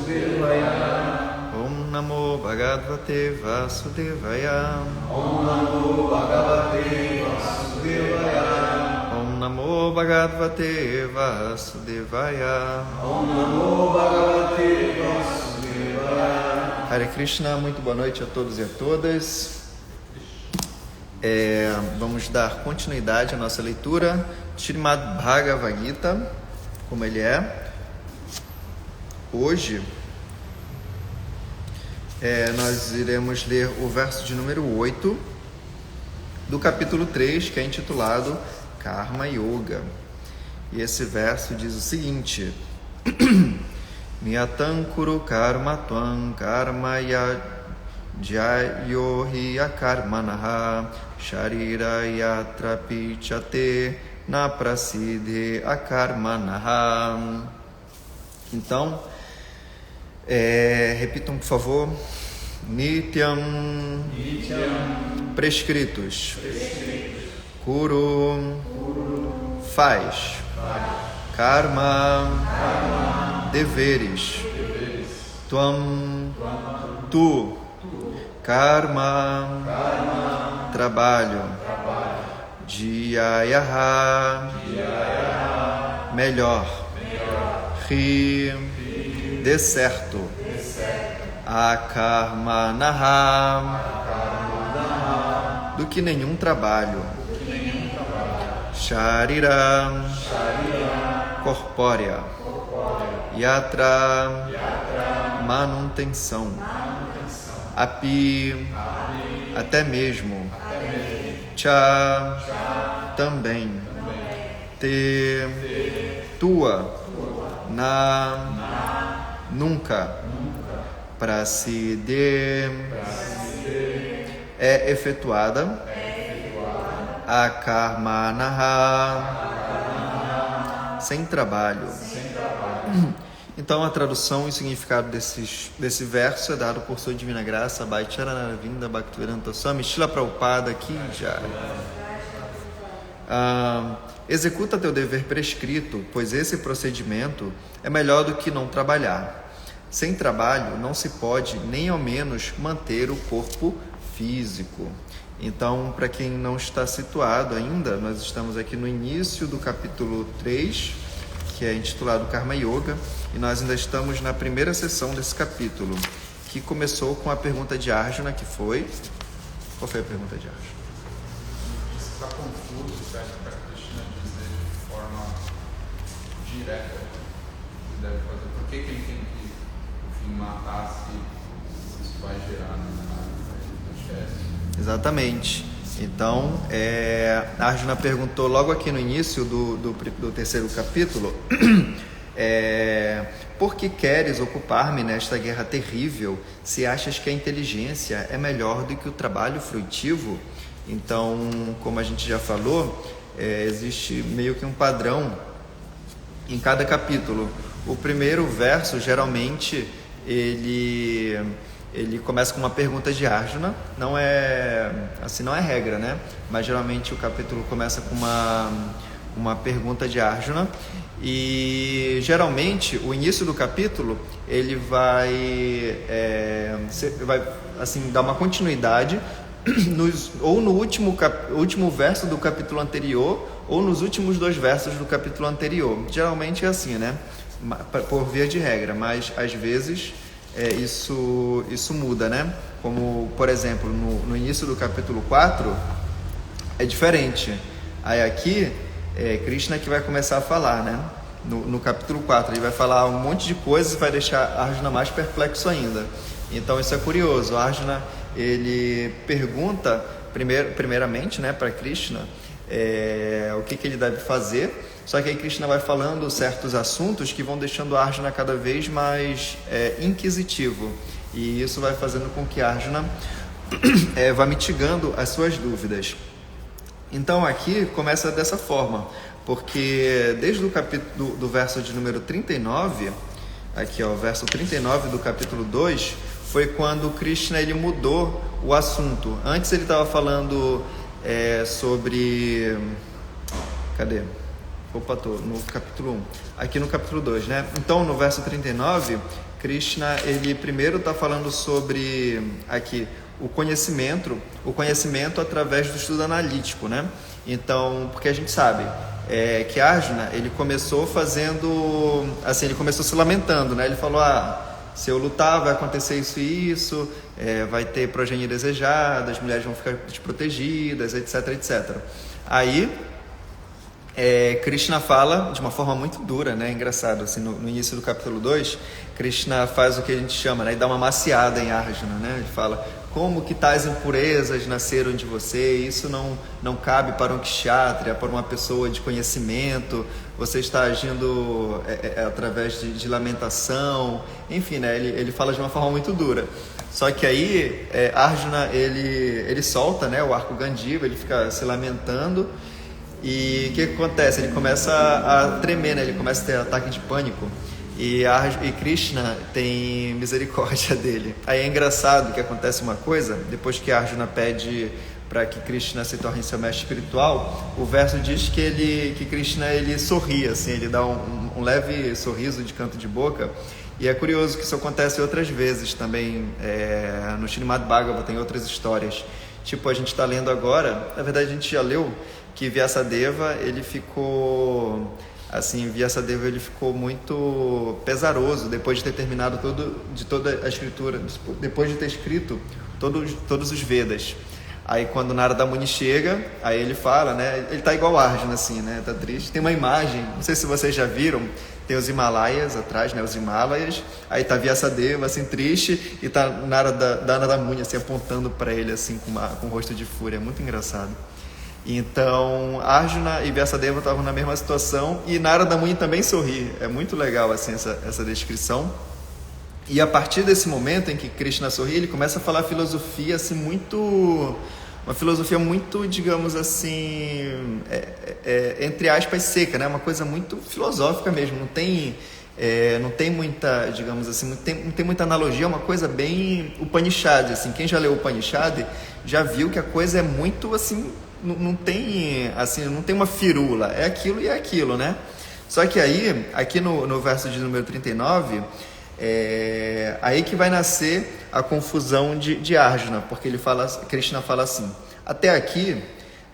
Vasudevaya. Om Namo Bhagavate Vasudevaya. Om Namo Bhagavate Vasudevaya. Om Namo Bhagavate Vasudevaya. Om Namo Bhagavate Vasudevaya. Hare Krishna, muito boa noite a todos e a todas. Vamos dar continuidade à nossa leitura de Srimad Bhagavad Gita, como ele é. Hoje, nós iremos ler o verso de número 8 do capítulo 3, que é intitulado Karma Yoga. E esse verso diz o seguinte: Miyatam kuru karma tvam karma jayohi akarmanaha sharira yatra pichate na prasidhe akarmanaha. Então, repitam por favor. Nityam, prescritos. Kuru, faz. Karma, deveres. Tvam, tu. Karma, trabalho. Jyayaha, melhor. Ri, dê certo. Akarmanaha, do que nenhum trabalho. Sharira, corpórea. Yatra, manutenção. Api, até mesmo. Cha, também. Te, tua. Na, nunca. Prasidhe, é efetuada. Akarmanaha, sem trabalho. Então a tradução e significado desse verso é dado por sua divina graça Bhai Charanaravinda Bhaktivedanta Swami Srila Prabhupada aqui já. Executa teu dever prescrito, pois esse procedimento é melhor do que não trabalhar. Sem trabalho não se pode nem ao menos manter o corpo físico. Então, para quem não está situado ainda, nós estamos aqui no início do capítulo 3, que é intitulado Karma Yoga, e nós ainda estamos na primeira sessão desse capítulo, que começou com a pergunta de Arjuna, que foi... Qual foi a pergunta de Arjuna? Você está confuso, você acha que a Krishna dizer de forma direta o que deve fazer? Por que ele tem que, enfim, matar se isso vai gerar na espécie? Exatamente. Então, Arjuna perguntou logo aqui no início do terceiro capítulo, por que queres ocupar-me nesta guerra terrível, se achas que a inteligência é melhor do que o trabalho frutivo? Então, como a gente já falou, existe meio que um padrão em cada capítulo. O primeiro verso, geralmente, ele começa com uma pergunta de Arjuna, não é regra, né? Mas geralmente o capítulo começa com uma pergunta de Arjuna, e geralmente o início do capítulo ele vai assim dar uma continuidade ou no último verso do capítulo anterior, ou nos últimos 2 versos do capítulo anterior. Geralmente é assim, né? Por via de regra, mas às vezes isso muda, né? Como, por exemplo, no início do capítulo 4 é diferente. Aí aqui Krishna que vai começar a falar, né? No capítulo 4 ele vai falar um monte de coisas e vai deixar Arjuna mais perplexo ainda. Então isso é curioso. Arjuna ele pergunta primeiramente, né, para Krishna o que ele deve fazer. Só que aí Krishna vai falando certos assuntos que vão deixando Arjuna cada vez mais inquisitivo. E isso vai fazendo com que Arjuna vá mitigando as suas dúvidas. Então aqui começa dessa forma, porque desde o capítulo do verso de número 39, aqui ó, o verso 39 do capítulo 2, foi quando Krishna ele mudou o assunto. Antes ele estava falando sobre... Cadê? Opa, tô no capítulo 1. Aqui no capítulo 2, né? Então, no verso 39, Krishna, ele primeiro está falando sobre aqui o conhecimento através do estudo analítico, né? Então, porque a gente sabe que Arjuna, ele começou fazendo, assim, ele começou se lamentando, né? Ele falou, se eu lutar vai acontecer isso e isso, vai ter progenie desejada, as mulheres vão ficar desprotegidas, etc, etc. Aí, Krishna fala de uma forma muito dura, né? Engraçado, assim, no início do capítulo 2, Krishna faz o que a gente chama, né? E dá uma maciada em Arjuna, né? Ele fala, como que tais impurezas nasceram de você, isso não cabe para um kshatriya, para uma pessoa de conhecimento, você está agindo através de lamentação, enfim, né? Ele fala de uma forma muito dura. Só que aí, Arjuna, ele solta, né, o arco Gandiva, ele fica se lamentando, e o que acontece? Ele começa a tremer, né? Ele começa a ter ataque de pânico. E Krishna tem misericórdia dele. Aí é engraçado que acontece uma coisa, depois que Arjuna pede para que Krishna se torne seu mestre espiritual, o verso diz que Krishna, ele sorri, assim, ele dá um leve sorriso de canto de boca. E é curioso que isso acontece outras vezes também, no Srimad Bhagavatam tem outras histórias. Tipo, a gente está lendo agora, na verdade a gente já leu, que Vyasadeva, ele ficou muito pesaroso depois de ter terminado toda a escritura, depois de ter escrito todos os Vedas. Aí quando Narada Muni chega, aí ele fala, né, ele tá igual Arjuna, assim, né, tá triste. Tem uma imagem, não sei se vocês já viram, tem os Himalaias atrás, né, os Himalaias, aí tá Vyasadeva, assim, triste, e tá Narada Muni, assim, apontando para ele, assim, com um rosto de fúria, é muito engraçado. Então, Arjuna e Vyasadeva estavam na mesma situação, e Narada Muni também sorri, é muito legal, assim, essa descrição. E a partir desse momento em que Krishna sorri, ele começa a falar filosofia, assim, uma filosofia muito, digamos assim, entre aspas, seca, né? Uma coisa muito filosófica mesmo, não tem muita, digamos assim, não tem muita analogia, é uma coisa bem Upanishad, assim. Quem já leu Upanishad já viu que a coisa é muito, assim, não tem uma firula, é aquilo e é aquilo, né? Só que aí, aqui no verso de número 39, aí que vai nascer a confusão de Arjuna, porque Krishna fala assim: até aqui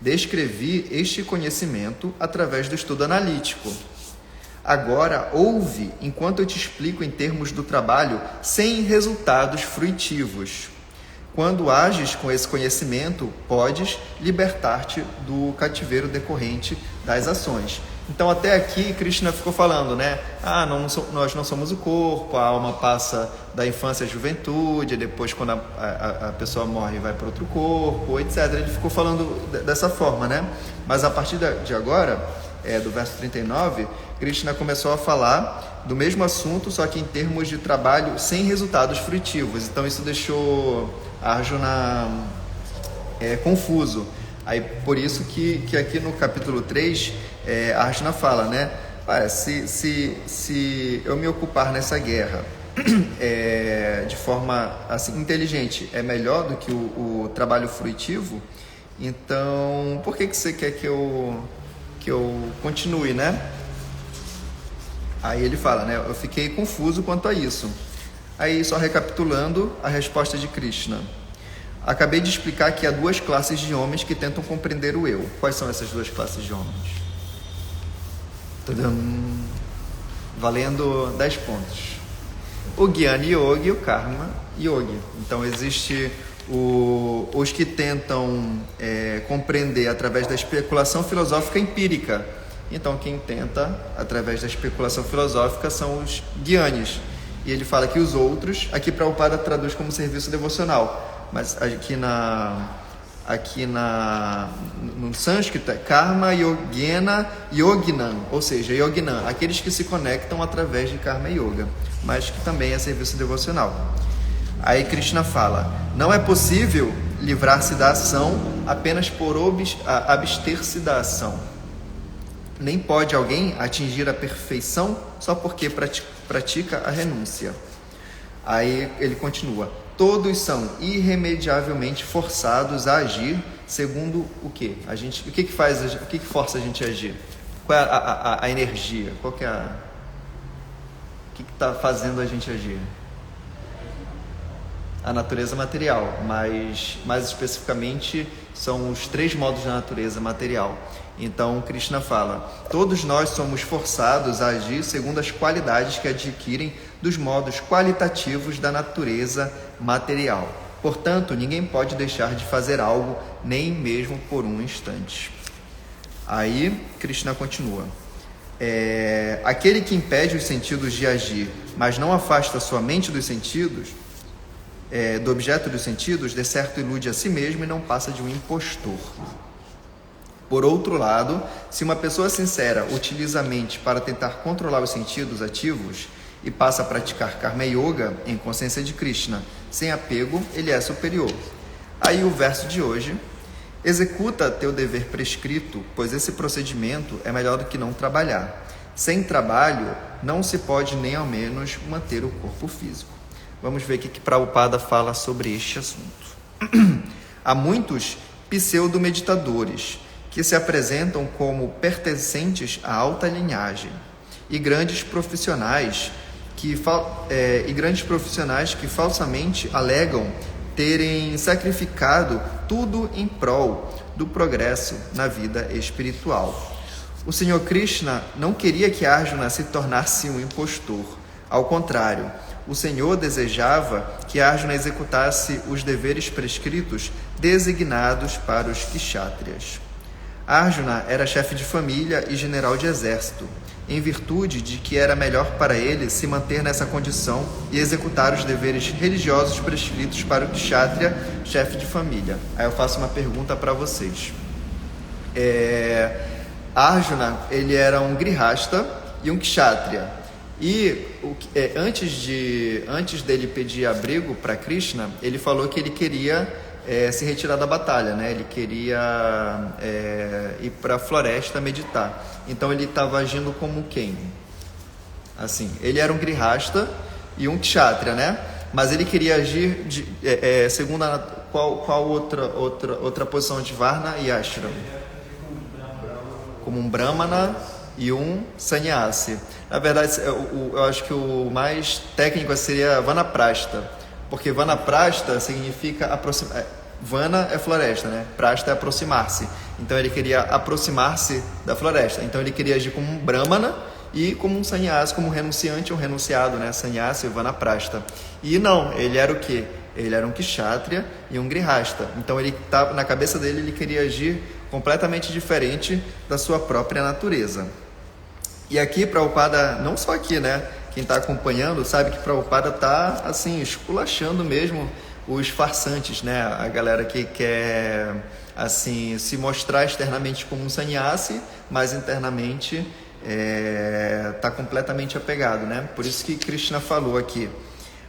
descrevi este conhecimento através do estudo analítico. Agora ouve enquanto eu te explico em termos do trabalho sem resultados fruitivos. Quando ages com esse conhecimento, podes libertar-te do cativeiro decorrente das ações. Então, até aqui, Krishna ficou falando, né? Nós não somos o corpo, a alma passa da infância à juventude, depois, quando a pessoa morre, vai para outro corpo, etc. Ele ficou falando dessa forma, né? Mas a partir de agora, do verso 39, Krishna começou a falar do mesmo assunto, só que em termos de trabalho sem resultados fruitivos. Então, isso deixou Arjuna confuso. Aí, por isso que aqui no capítulo 3, Arjuna fala, né? Se eu me ocupar nessa guerra de forma assim, inteligente é melhor do que o trabalho fruitivo, então por que você quer que eu continue, né? Aí ele fala, né? Eu fiquei confuso quanto a isso. Aí, só recapitulando a resposta de Krishna. Acabei de explicar que há duas classes de homens que tentam compreender o eu. Quais são essas duas classes de homens? Tadam! Valendo 10 pontos. O Jnana Yogi e o Karma Yogi. Então, existe os que tentam compreender através da especulação filosófica empírica. Então, quem tenta através da especulação filosófica são os Gyanis. E ele fala que os outros, aqui Prabhupada traduz como serviço devocional, mas no sânscrito é Karma Yogena Yoginam, ou seja, Yoginam, aqueles que se conectam através de Karma Yoga, mas que também é serviço devocional. Aí Krishna fala: não é possível livrar-se da ação apenas por abster-se da ação. Nem pode alguém atingir a perfeição só porque pratica a renúncia. Aí ele continua: todos são irremediavelmente forçados a agir segundo o quê? O que força a gente a agir? Qual é a energia? Qual que é o que está fazendo a gente agir? A natureza material, mas mais especificamente são os 3 modos da natureza material. Então Krishna fala: todos nós somos forçados a agir segundo as qualidades que adquirem dos modos qualitativos da natureza material. Portanto, ninguém pode deixar de fazer algo, nem mesmo por um instante. Aí Krishna continua: aquele que impede os sentidos de agir, mas não afasta sua mente dos sentidos, do objeto dos sentidos, de certo ilude a si mesmo e não passa de um impostor. Por outro lado, se uma pessoa sincera utiliza a mente para tentar controlar os sentidos ativos e passa a praticar Karma Yoga em consciência de Krishna, sem apego, ele é superior. Aí o verso de hoje: executa teu dever prescrito, pois esse procedimento é melhor do que não trabalhar. Sem trabalho, não se pode nem ao menos manter o corpo físico. Vamos ver o que Prabhupada fala sobre este assunto. Há muitos pseudo-meditadores que se apresentam como pertencentes à alta linhagem e grandes profissionais que falsamente alegam terem sacrificado tudo em prol do progresso na vida espiritual. O Senhor Krishna não queria que Arjuna se tornasse um impostor. Ao contrário, o Senhor desejava que Arjuna executasse os deveres prescritos designados para os kshatriyas. Arjuna era chefe de família e general de exército, em virtude de que era melhor para ele se manter nessa condição e executar os deveres religiosos prescritos para o kshatriya, chefe de família. Aí eu faço uma pergunta para vocês. Arjuna, ele era um grihasta e um kshatriya. E antes dele pedir abrigo para Krishna, ele falou que ele queria se retirar da batalha, né? Ele queria ir para a floresta meditar. Então ele estava agindo como quem? Assim, ele era um grihasta e um kshatriya, né? Mas ele queria agir segundo qual outra posição de varna e ashram? Como um brahmana e um sannyasi. Na verdade, eu acho que o mais técnico seria vanaprastha, porque vanaprastha significa aproximar. Vana é floresta, né? Prastha é aproximar-se. Então ele queria aproximar-se da floresta. Então ele queria agir como um brahmana e como um sannyasi, como um renunciante ou um renunciado, né? Sannyasi e vanaprastha. E não, ele era o quê? Ele era um kshatriya e um grihasta. Então ele na cabeça dele ele queria agir completamente diferente da sua própria natureza. E aqui Prabhupada, não só aqui, né? Quem está acompanhando sabe que Prabhupada está assim esculachando mesmo os farsantes, né? A galera que quer assim se mostrar externamente como um sannyasi, mas internamente está completamente apegado, né? Por isso que Krishna falou aqui: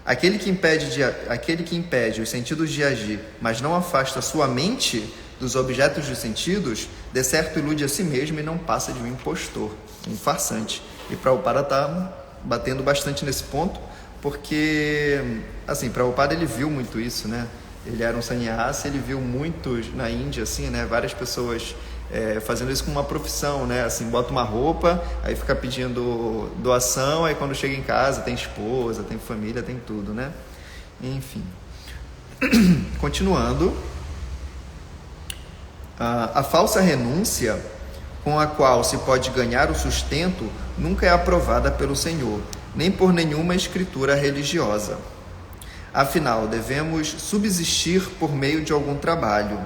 aquele que impede os sentidos de agir, mas não afasta sua mente dos objetos dos sentidos, de certo ilude a si mesmo e não passa de um impostor, um farsante. E Prabhupada está batendo bastante nesse ponto, porque assim, Prabhupada ele viu muito isso, né? Ele era um sannyasi, ele viu muito na Índia, assim, né? Várias pessoas fazendo isso como uma profissão, né? Assim, bota uma roupa, aí fica pedindo doação, aí quando chega em casa tem esposa, tem família, tem tudo, né? Enfim. Continuando, a falsa renúncia com a qual se pode ganhar o sustento nunca é aprovada pelo Senhor, nem por nenhuma escritura religiosa. Afinal, devemos subsistir por meio de algum trabalho.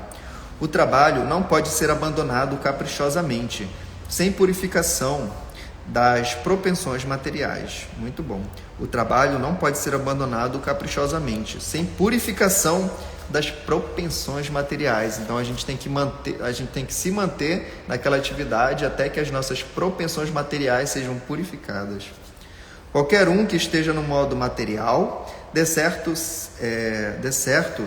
O trabalho não pode ser abandonado caprichosamente, sem purificação das propensões materiais. Muito bom. O trabalho não pode ser abandonado caprichosamente, sem purificação das propensões materiais. Então a gente tem que se manter naquela atividade até que as nossas propensões materiais sejam purificadas. Qualquer um que esteja no modo material, de certo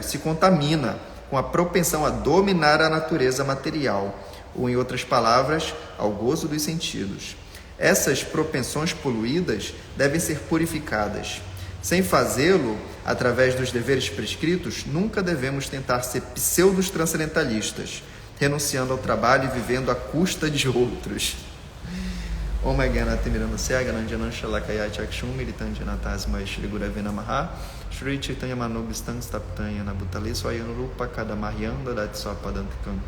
se contamina com a propensão a dominar a natureza material, ou em outras palavras, ao gozo dos sentidos. Essas propensões poluídas devem ser purificadas. Sem fazê-lo, através dos deveres prescritos, nunca devemos tentar ser pseudos transcendentalistas, renunciando ao trabalho e vivendo à custa de outros. Om Gyana Timirandasya Gananjanan Shalakaya Chakshum Militanjanatasma Shri Gurave Namaha Shri Chaitanya Manobhistan Staptanya Nabhutale Swayam Rupa Kadamahyanda Datswapadantikam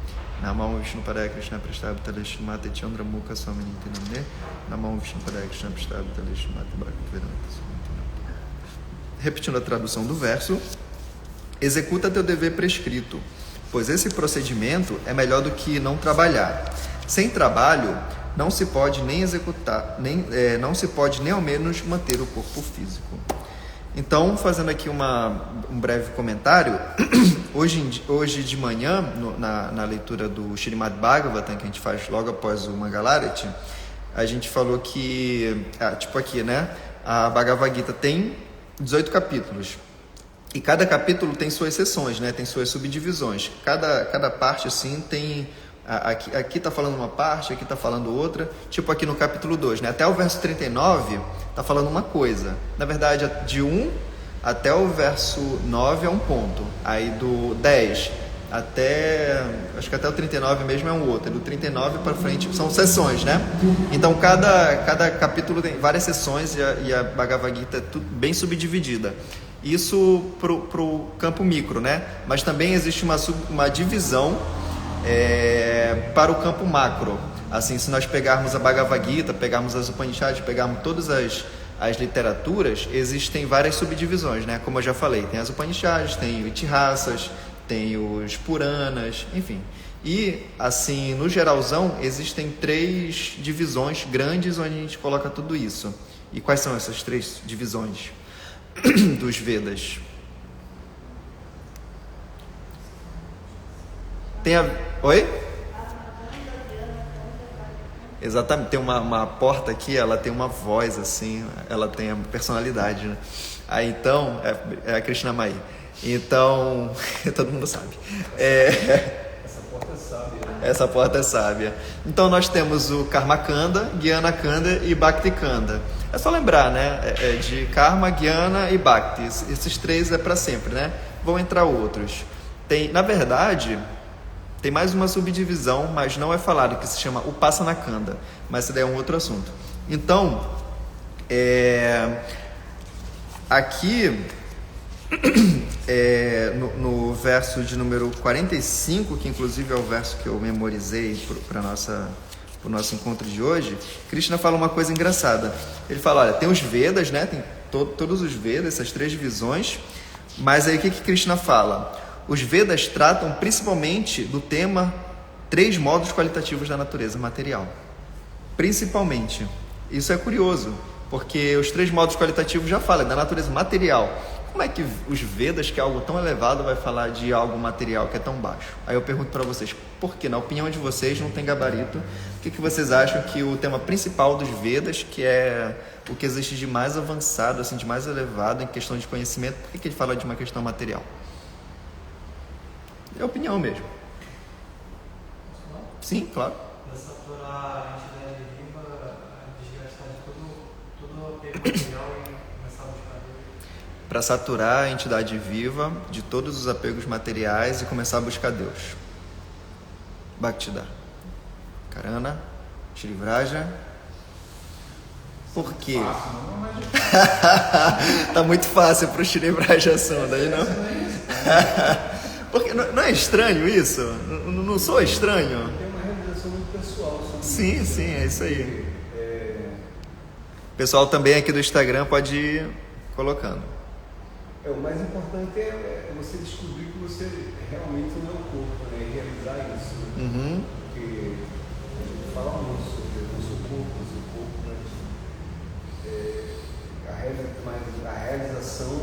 Namam Vishnu Padaya Krishna Prastabhutale Shrimate Chandra Mukha Swamini Namne Namam Vishnu Padaya Krishna Prastabhutale Shrimate Bhaktivedanta Swamini. Repetindo a tradução do verso: executa teu dever prescrito, pois esse procedimento é melhor do que não trabalhar. Sem trabalho não se pode nem executar, não se pode nem ao menos manter o corpo físico. Então, fazendo aqui um breve comentário, hoje de manhã, na leitura do Srimad Bhagavatam, que a gente faz logo após o Mangalarati, a gente falou que, tipo aqui, né, a Bhagavad Gita tem 18 capítulos. E cada capítulo tem suas seções, né, tem suas subdivisões. Cada parte, assim, tem... Aqui está falando uma parte, aqui está falando outra. Tipo aqui no capítulo 2, né? Até o verso 39 está falando uma coisa. Na verdade, de 1 até o verso 9 é um ponto. Aí do 10 até... acho que até o 39 mesmo é um outro. Do 39 para frente são seções, né? Então cada capítulo tem várias seções e a Bhagavad Gita é tudo bem subdividida. Isso pro campo micro, né? Mas também existe uma divisão para o campo macro. Assim, se nós pegarmos a Bhagavad Gita, pegarmos as Upanishads, pegarmos todas as literaturas, existem várias subdivisões, né? Como eu já falei, tem as Upanishads, tem os Itihasas, tem os Puranas, enfim. E, assim, no geralzão, existem 3 divisões grandes onde a gente coloca tudo isso. E quais são essas 3 divisões dos Vedas? Oi? Exatamente, tem uma porta aqui, ela tem uma voz assim, ela tem a personalidade, né? Aí então, é a Krishna Mai. Então, todo mundo sabe. Essa porta é sábia. Né? Essa porta é sábia. Então nós temos o Karma Kanda, Gyana Kanda e Bhakti Kanda. É só lembrar, né? De Karma, Gyana e Bhakti. Esses 3 é para sempre, né? Vão entrar outros. Na verdade... tem mais uma subdivisão, mas não é falado, que se chama Upasana Kanda, mas esse daí é um outro assunto. Então, aqui, no verso de número 45, que inclusive é o verso que eu memorizei para o nosso encontro de hoje, Krishna fala uma coisa engraçada. Ele fala, olha, tem os Vedas, né? Tem todos os Vedas, essas 3 divisões, mas aí o que Krishna fala? Os Vedas tratam principalmente do tema 3 modos qualitativos da natureza material. Principalmente. Isso é curioso, porque os 3 modos qualitativos já falam da natureza material. Como é que os Vedas, que é algo tão elevado, vai falar de algo material que é tão baixo? Aí eu pergunto para vocês, por que, na opinião de vocês, não tem gabarito? O que vocês acham que o tema principal dos Vedas, que é o que existe de mais avançado, assim, de mais elevado em questão de conhecimento, por que ele fala de uma questão material? É opinião mesmo. Sim, claro. Para saturar a entidade viva, desgastar de todo o apego material e começar a buscar Deus. Para saturar a entidade viva de todos os apegos materiais e começar a buscar Deus. Bhaktida. Karana. Shrivraja. Por quê? Tá muito fácil para o Shrivraja Sunda, aí não? Porque não é estranho isso? Não sou estranho? Tem uma realização muito pessoal. Sim, é isso aí. O pessoal também aqui do Instagram pode ir colocando. O mais importante é você descobrir que você realmente não é o corpo, né? E realizar isso. Né? Uhum. Porque a gente fala muito sobre o seu corpo, mas a realização,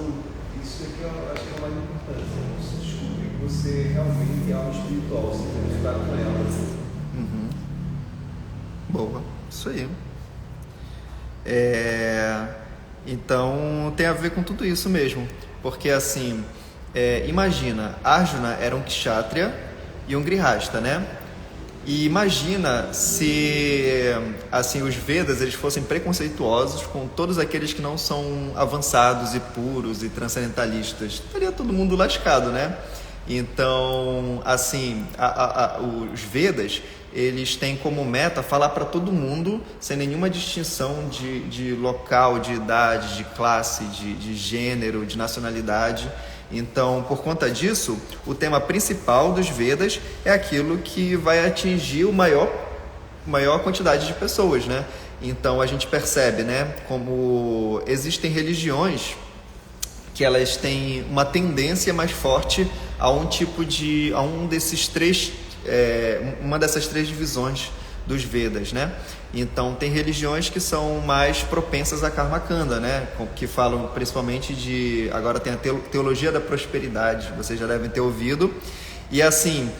isso é que eu acho que é o mais importante. Você descobrir que você realmente é algo espiritual, você tem que estar com ela. Uhum. Boa, isso aí. Então tem a ver com tudo isso mesmo. Porque assim, imagina, Arjuna era um Kshatriya e um Grihasta, né? E imagina se assim, os Vedas eles fossem preconceituosos com todos aqueles que não são avançados e puros e transcendentalistas. Estaria todo mundo lascado, né? Então, assim, os Vedas, eles têm como meta falar para todo mundo, sem nenhuma distinção de local, de idade, de classe, de gênero, de nacionalidade. Então, por conta disso, o tema principal dos Vedas é aquilo que vai atingir maior quantidade de pessoas, né? Então, a gente percebe, né, como existem religiões que elas têm uma tendência mais forte a uma dessas três divisões dos Vedas, né? Então, tem religiões que são mais propensas a Karma Kanda, né? Que falam principalmente agora tem a teologia da prosperidade, vocês já devem ter ouvido. E assim,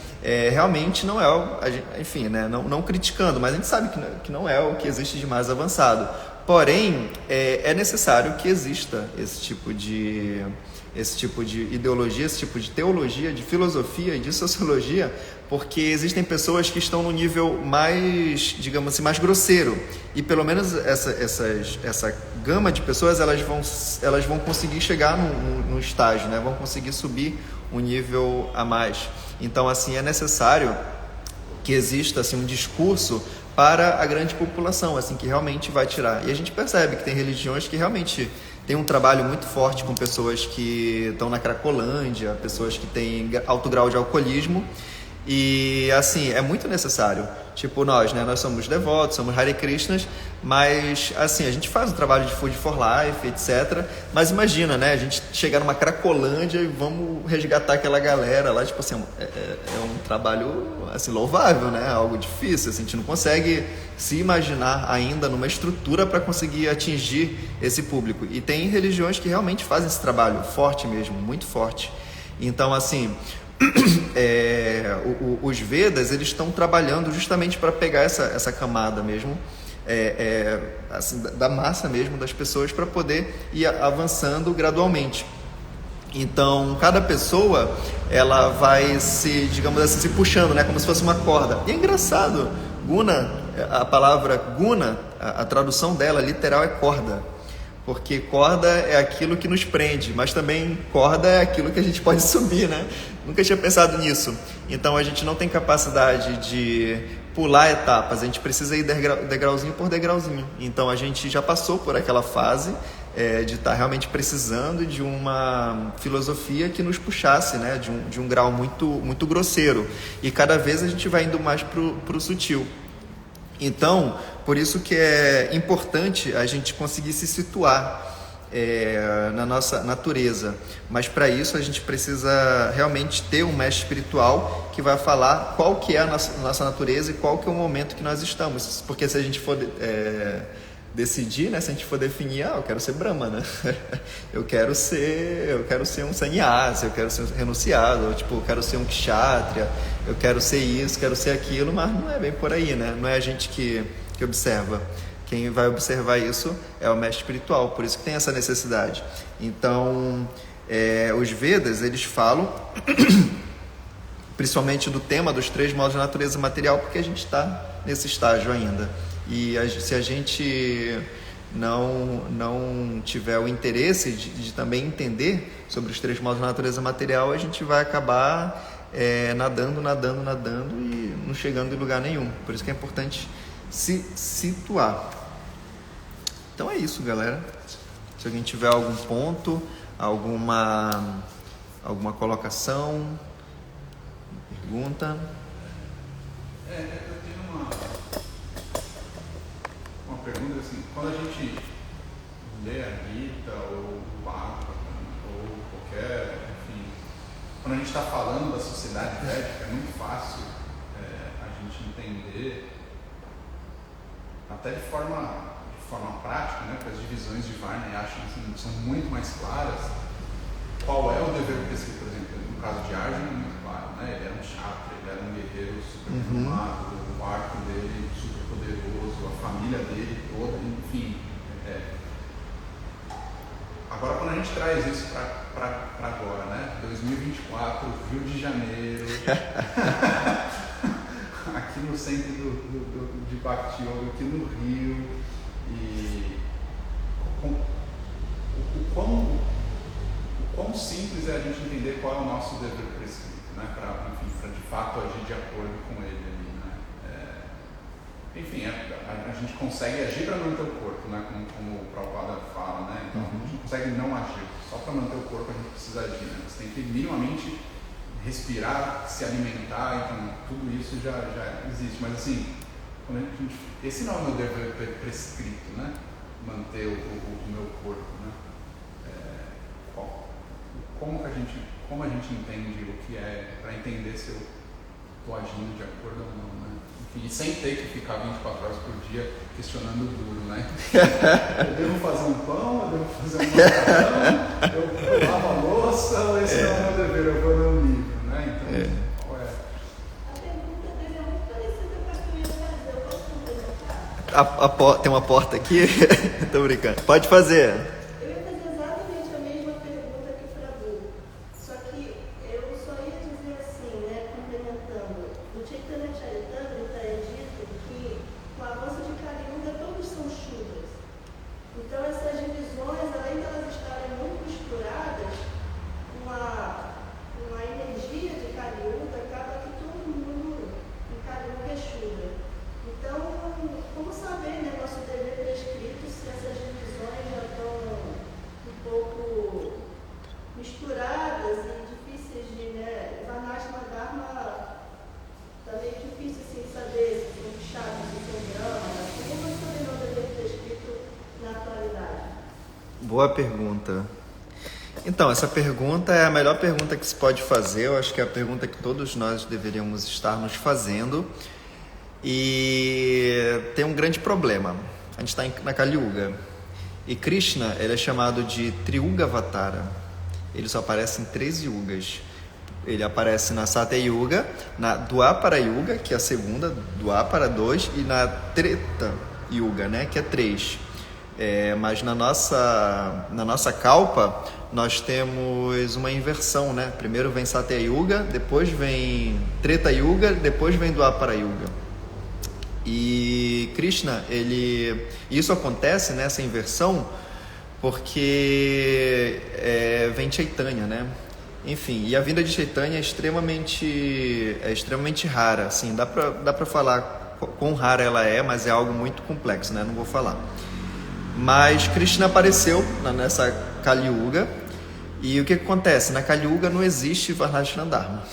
realmente não é, enfim, né? Não criticando, mas a gente sabe que não é o que existe de mais avançado. Porém, é necessário que exista esse tipo de ideologia, esse tipo de teologia, de filosofia e de sociologia, porque existem pessoas que estão no nível mais, digamos assim, mais grosseiro, e pelo menos essa gama de pessoas elas vão conseguir chegar num estágio, né? Vão conseguir subir um nível a mais. Então, assim, é necessário que exista assim um discurso para a grande população, assim, que realmente vai tirar. E a gente percebe que tem religiões que realmente tem um trabalho muito forte com pessoas que estão na Cracolândia, pessoas que têm alto grau de alcoolismo. E assim, é muito necessário. Tipo, nós somos devotos, somos Hare Krishnas, mas assim, a gente faz o trabalho de Food for Life, etc. Mas imagina, né, a gente chegar numa Cracolândia e vamos resgatar aquela galera lá, tipo assim, é um trabalho assim, louvável, né? Algo difícil, assim, a gente não consegue se imaginar ainda numa estrutura para conseguir atingir esse público. E tem religiões que realmente fazem esse trabalho forte mesmo, muito forte. Então, assim, os Vedas, eles estão trabalhando justamente para pegar essa camada mesmo, assim, da massa mesmo das pessoas, para poder ir avançando gradualmente. Então, cada pessoa, ela vai se, digamos assim, se puxando, né, como se fosse uma corda. E é engraçado, Guna, a palavra Guna, a tradução dela literal é corda. Porque corda é aquilo que nos prende, mas também corda é aquilo que a gente pode subir, né? Nunca tinha pensado nisso. Então, a gente não tem capacidade de pular etapas, a gente precisa ir degrauzinho por degrauzinho. Então, a gente já passou por aquela fase de estar realmente precisando de uma filosofia que nos puxasse, né? De um grau muito, muito grosseiro. E cada vez a gente vai indo mais para o sutil. Então, por isso que é importante a gente conseguir se situar na nossa natureza. Mas para isso a gente precisa realmente ter um mestre espiritual que vai falar qual que é a nossa natureza e qual que é o momento que nós estamos. Porque se a gente for decidir, né, se a gente for definir, eu quero ser Brahmana, eu quero ser um sannyasi, eu quero ser um renunciado, eu quero ser um kshatriya, eu quero ser isso, quero ser aquilo, mas não é bem por aí, né? Não é a gente que observa. Quem vai observar isso é o mestre espiritual, por isso que tem essa necessidade. Então, os Vedas, eles falam principalmente do tema dos 3 modos de natureza material, porque a gente está nesse estágio ainda. E se a gente não tiver o interesse de também entender sobre os 3 modos de natureza material, a gente vai acabar nadando e não chegando em lugar nenhum. Por isso que é importante se situar. Então é isso, galera. Se alguém tiver algum ponto, alguma colocação, pergunta. Eu tenho uma pergunta assim, quando a gente lê a Gita ou o Bhagavatam ou qualquer, enfim, quando a gente está falando da sociedade védica, é muito fácil a gente entender, até de forma prática, né, porque as divisões de Varna e Ashram são muito mais claras. Qual é o dever prescrito, por exemplo, no caso de Arjuna é muito claro, né? Ele era um kshatriya, ele era um guerreiro super formado, o arco dele super poderoso, a família dele toda, enfim. Agora, quando a gente traz isso para agora, né? 2024, Rio de Janeiro, aqui no centro de Bhakti Yoga, aqui no Rio, e o quão simples é a gente entender qual é o nosso dever prescrito, né? Para de fato agir de acordo com ele ali, né? enfim, a gente consegue agir para manter o corpo, né? Como o Prabhupada fala, né? Então, a gente consegue não agir. Só para manter o corpo a gente precisa agir, né? Você tem que minimamente respirar, se alimentar, então tudo isso já existe. Mas assim, quando esse não é o meu dever prescrito, né? Manter o meu corpo, né? Como a gente entende o que é, para entender se eu estou agindo de acordo ou não, né? Enfim, e sem ter que ficar 24 horas por dia questionando o duro, né? Eu devo fazer um pão, eu devo fazer um macarrão, eu lavo a louça, ou esse não é o meu dever, eu vou ler um livro, né? Então, qual é? A pergunta dele é muito parecida com a que eu ia fazer, eu posso complementar? Tem uma porta aqui? Tô brincando. Pode fazer. Eu ia fazer exatamente a mesma pergunta que o Prabhu, só que eu só ia dizer assim, né, complementando. No Chaitanya Charitamrita é dito que com o avanço de Kali Yuga todos são Shudras. Então essas divisões, além de elas estarem muito misturadas com a energia de Kali Yuga, acaba que todo mundo em Kali Yuga é Shudra. Então, como saber, né, nosso dever prescrito, se essas divisões já estão um pouco misturadas e difíceis de, né, Varnashram Dharma está meio difícil assim saber se são chatos, se são dramas, como nós sabemos o dever prescrito na atualidade? Boa pergunta. Então, essa pergunta é a melhor pergunta que se pode fazer. Eu acho que é a pergunta que todos nós deveríamos estar nos fazendo. E tem um grande problema. A gente está na Kali Yuga. E Krishna, ele é chamado de Triyuga Avatara. Ele só aparece em 3 yugas. Ele aparece na Satya Yuga, na Dwapara Yuga, que é a segunda, Dwapara 2, e na Treta Yuga, né, que é 3. Mas na nossa Kalpa, nós temos uma inversão, né? Primeiro vem Satya Yuga, depois vem Treta Yuga, depois vem Dwapara Yuga. E Krishna, isso acontece nessa inversão porque vem Chaitanya, né? Enfim, e a vinda de Chaitanya é extremamente rara, assim, dá pra falar quão rara ela é, mas é algo muito complexo, né? Não vou falar. Mas Krishna apareceu nessa Kali Yuga, e o que acontece? Na Kali Yuga não existe Varnashram Dharma,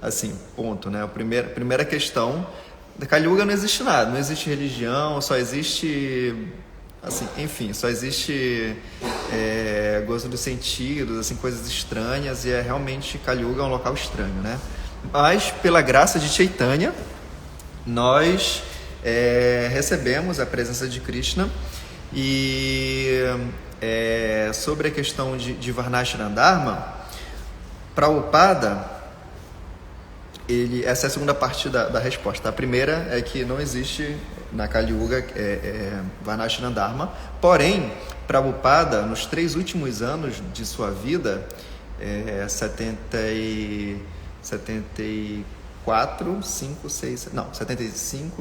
assim, ponto, né? A primeira questão, da Kali Yuga não existe nada, não existe religião, só existe, assim, enfim, só existe gozo dos sentidos, assim, coisas estranhas, e realmente Kali Yuga é um local estranho, né? Mas, pela graça de Chaitanya, nós recebemos a presença de Krishna. E sobre a questão de Varnashram Dharma, Prabhupada, essa é a segunda parte da resposta. A primeira é que não existe na Kali Yuga Varnashram Dharma, porém, Prabhupada, nos 3 últimos anos de sua vida, 75,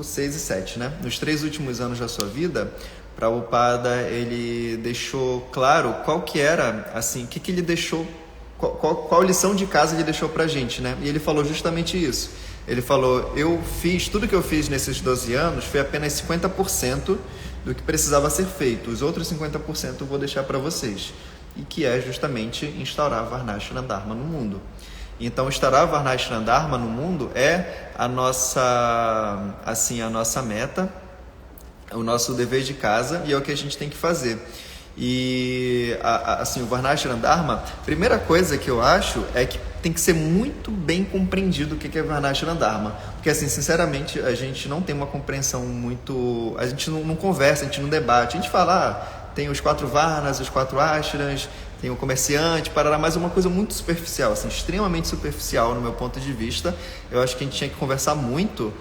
6 e 7, né? Nos 3 últimos anos da sua vida, Prabhupada, ele deixou claro qual que era, assim, o que ele deixou, qual lição de casa ele deixou pra gente, né? E ele falou justamente isso. Ele falou, tudo que eu fiz nesses 12 anos foi apenas 50% do que precisava ser feito. Os outros 50% eu vou deixar para vocês. E que é justamente instaurar Varnashram Dharma no mundo. Então, instaurar Varnashram Dharma no mundo é a nossa meta, o nosso dever de casa, e é o que a gente tem que fazer. E assim, o Varnashram Dharma, primeira coisa que eu acho é que tem que ser muito bem compreendido o que é Varnashram Dharma, porque assim, sinceramente, a gente não tem uma compreensão muito, a gente não conversa, a gente não debate, a gente fala, tem os 4 Varnas, os 4 Ashrams, tem o comerciante, parará, mas uma coisa muito superficial, assim, extremamente superficial no meu ponto de vista. Eu acho que a gente tinha que conversar muito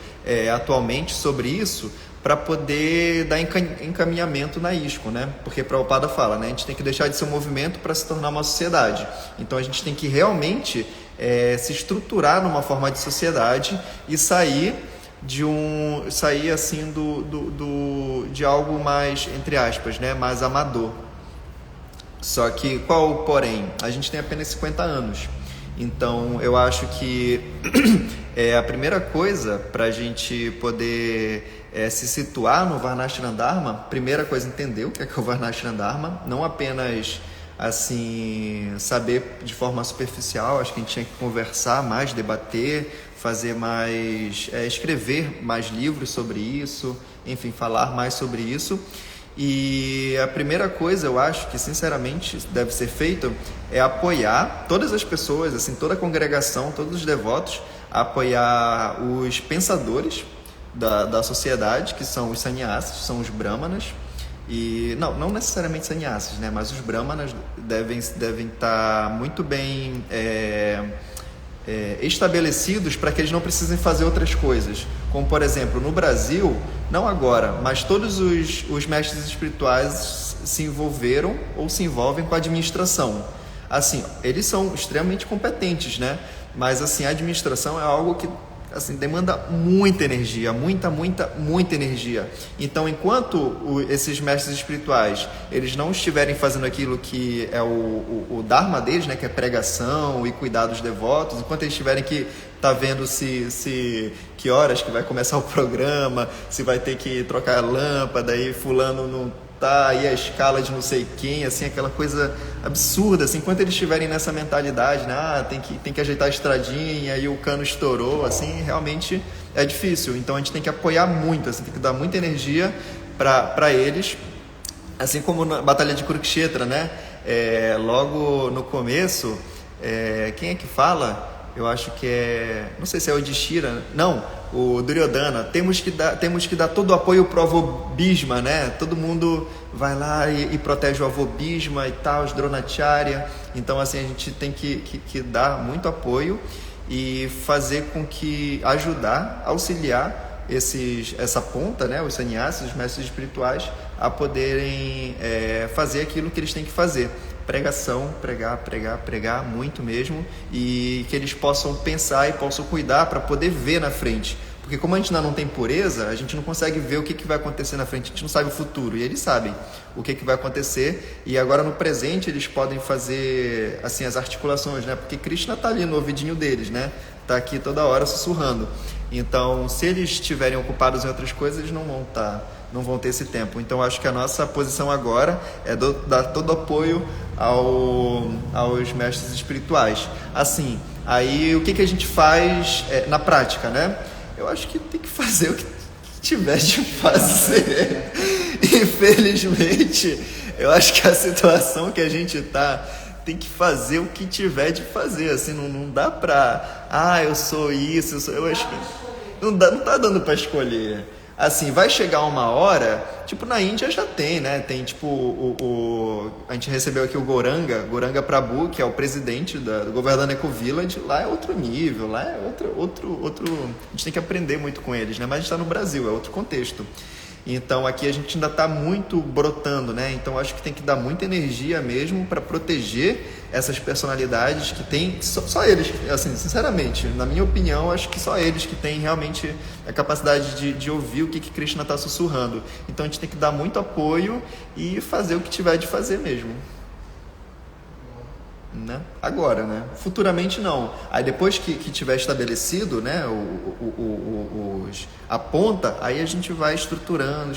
atualmente sobre isso, para poder dar encaminhamento na ISKCON, né? Porque Prabhupada fala, né? A gente tem que deixar de ser um movimento para se tornar uma sociedade. Então a gente tem que realmente se estruturar numa forma de sociedade e sair assim de algo mais, entre aspas, né? Mais amador. Só que qual o porém? A gente tem apenas 50 anos. Então, eu acho que a primeira coisa para a gente poder se situar no Varnashram Dharma, primeira coisa, entender o que é o Varnashram Dharma, não apenas assim saber de forma superficial. Acho que a gente tinha que conversar mais, debater, fazer mais, escrever mais livros sobre isso, enfim, falar mais sobre isso. E a primeira coisa, eu acho que sinceramente deve ser feito é apoiar todas as pessoas, assim, toda a congregação, todos os devotos, apoiar os pensadores da sociedade, que são os sannyasis, são os brahmanas. E não necessariamente sannyasis, né? Mas os brahmanas devem estar muito bem estabelecidos para que eles não precisem fazer outras coisas. Como, por exemplo, no Brasil, não agora, mas todos os mestres espirituais se envolveram ou se envolvem com a administração. Assim, eles são extremamente competentes, né? Mas assim, a administração é algo que assim, demanda muita energia, muita energia. Então, enquanto esses mestres espirituais, eles não estiverem fazendo aquilo que é o dharma deles, né, que é pregação e cuidar dos devotos, enquanto eles tiverem que estar vendo se que horas que vai começar o programa, se vai ter que trocar a lâmpada, e fulano não tá, aí a escala de não sei quem, assim, aquela coisa absurda, assim, enquanto eles estiverem nessa mentalidade, né, tem que ajeitar a estradinha, aí o cano estourou, assim, realmente é difícil. Então a gente tem que apoiar muito, assim, tem que dar muita energia para eles, assim como na Batalha de Kurukshetra, né, logo no começo, quem é que fala? Eu acho que não sei se é o Yudhishthira, não, o Duryodhana, temos que dar todo o apoio pro avô Bhisma, né? Todo mundo vai lá e protege o avô Bhisma e tal, os Dronacharya. Então, assim, a gente tem que dar muito apoio e fazer com que auxiliar essa ponta, né? Os sannyasis, os mestres espirituais, a poderem fazer aquilo que eles têm que fazer. Pregação, pregar muito mesmo, e que eles possam pensar e possam cuidar para poder ver na frente, porque como a gente ainda não tem pureza, a gente não consegue ver o que vai acontecer na frente, a gente não sabe o futuro, e eles sabem o que vai acontecer, e agora no presente eles podem fazer assim as articulações, né? Porque Krishna está ali no ouvidinho deles, né? Está aqui toda hora sussurrando. Então, se eles estiverem ocupados em outras coisas, eles não vão ter esse tempo. Então, acho que a nossa posição agora é dar todo apoio aos mestres espirituais. Assim, aí o que a gente faz na prática, né? Eu acho que tem que fazer o que tiver de fazer. Infelizmente, eu acho que a situação que a gente está, tem que fazer o que tiver de fazer. Assim, não dá pra... eu sou isso, eu acho que não tá dando para escolher. Assim, vai chegar uma hora, tipo na Índia já tem, né? Tem tipo a gente recebeu aqui o Gauranga Prabhu, que é o presidente do Govardhana Eco Village. Lá é outro nível, lá é outro. A gente tem que aprender muito com eles, né? Mas a gente está no Brasil, é outro contexto. Então aqui a gente ainda está muito brotando, né? Então acho que tem que dar muita energia mesmo para proteger essas personalidades que tem, só eles, assim, sinceramente, na minha opinião, acho que só eles que têm realmente a capacidade de ouvir o que Krishna está sussurrando. Então a gente tem que dar muito apoio e fazer o que tiver de fazer mesmo. Né? Agora, né? Futuramente não. Aí depois que tiver estabelecido, né, a ponta, aí a gente vai estruturando,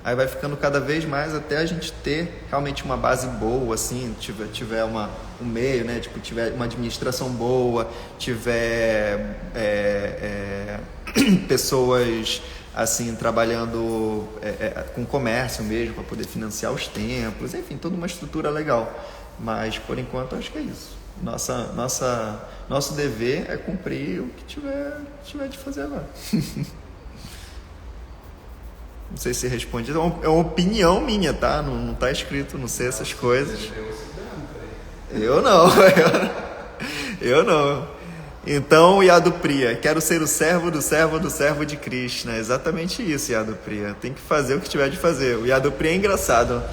aí vai ficando cada vez mais até a gente ter realmente uma base boa, assim, tiver um meio, né, tipo, tiver uma administração boa, tiver pessoas assim, trabalhando com comércio mesmo, para poder financiar os templos, enfim, toda uma estrutura legal. Mas, por enquanto, acho que é isso. Nosso dever é cumprir o que tiver de fazer agora. Não sei se responde. É uma opinião minha, tá? Não tá escrito, não sei essas coisas. Eu não. Então, Yadupriya, quero ser o servo do servo do servo de Krishna. Exatamente isso, Yadupriya. Tem que fazer o que tiver de fazer. O Yadupriya é engraçado.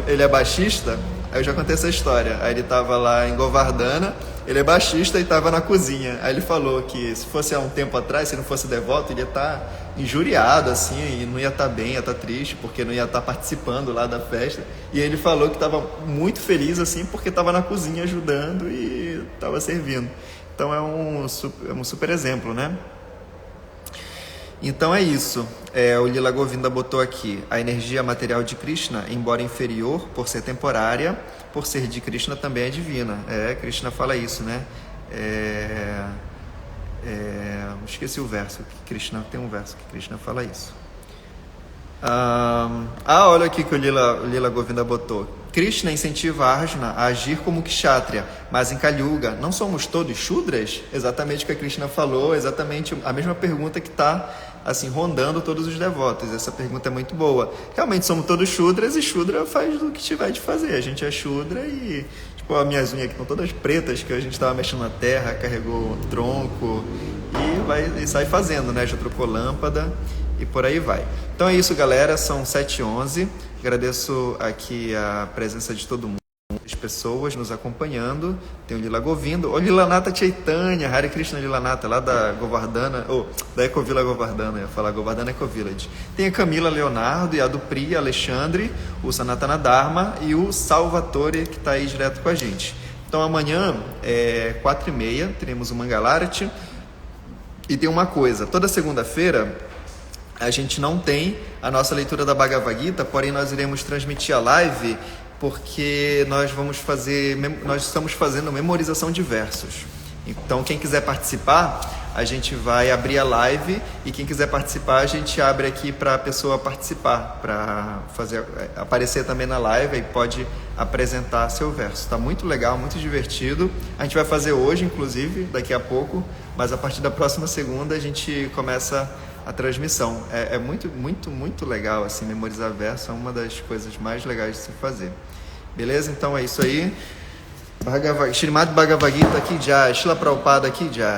Ele é baixista, aí eu já contei essa história. Aí ele estava lá em Govardhana, ele é baixista e estava na cozinha. Aí ele falou que se fosse há um tempo atrás, se não fosse devoto, ele ia estar injuriado, assim, e não ia estar bem, ia estar triste, porque não ia estar participando lá da festa. E ele falou que estava muito feliz, assim, porque estava na cozinha ajudando e estava servindo. Então é um super exemplo, né? Então é isso. O Lila Govinda botou aqui: a energia material de Krishna, embora inferior por ser temporária, por ser de Krishna também é divina. Krishna fala isso, né? Esqueci o verso. Tem um verso que Krishna fala isso. Olha aqui que o Lila Govinda botou. Krishna incentiva Arjuna a agir como Kshatriya, mas em Kali Yuga não somos todos Shudras? Exatamente o que a Krishna falou, exatamente a mesma pergunta que está assim, rondando todos os devotos. Essa pergunta é muito boa. Realmente somos todos Shudras e Shudra faz do que tiver de fazer. A gente é Shudra e tipo, as minhas unhas aqui estão todas pretas, que a gente estava mexendo na terra, carregou o tronco e sai fazendo, né? Já trocou lâmpada e por aí vai. Então é isso, galera, são 7h11. Agradeço aqui a presença de todo mundo, as pessoas nos acompanhando. Tem o Lila Govinda, o Lilanata Chaitanya, Hare Krishna Lilanata, lá da Govardhana, da Ecovila Govardhana, eu ia falar Govardhana Ecovillage. Tem a Camila Leonardo e a do Pri, Alexandre, o Sanatana Dharma e o Salvatore, que está aí direto com a gente. Então amanhã, 4h30, teremos o Mangalarati. E tem uma coisa, toda segunda-feira a gente não tem a nossa leitura da Bhagavad Gita, porém nós iremos transmitir a live porque nós estamos fazendo memorização de versos. Então quem quiser participar, a gente vai abrir a live e quem quiser participar, a gente abre aqui para a pessoa participar, para aparecer também na live e pode apresentar seu verso. Está muito legal, muito divertido. A gente vai fazer hoje, inclusive, daqui a pouco, mas a partir da próxima segunda a gente começa a transmissão. É muito, muito, muito legal, assim, memorizar verso, é uma das coisas mais legais de se fazer. Beleza? Então é isso aí. Srimad Bhagavad Gita aqui já, Srila Prabhupada aqui já.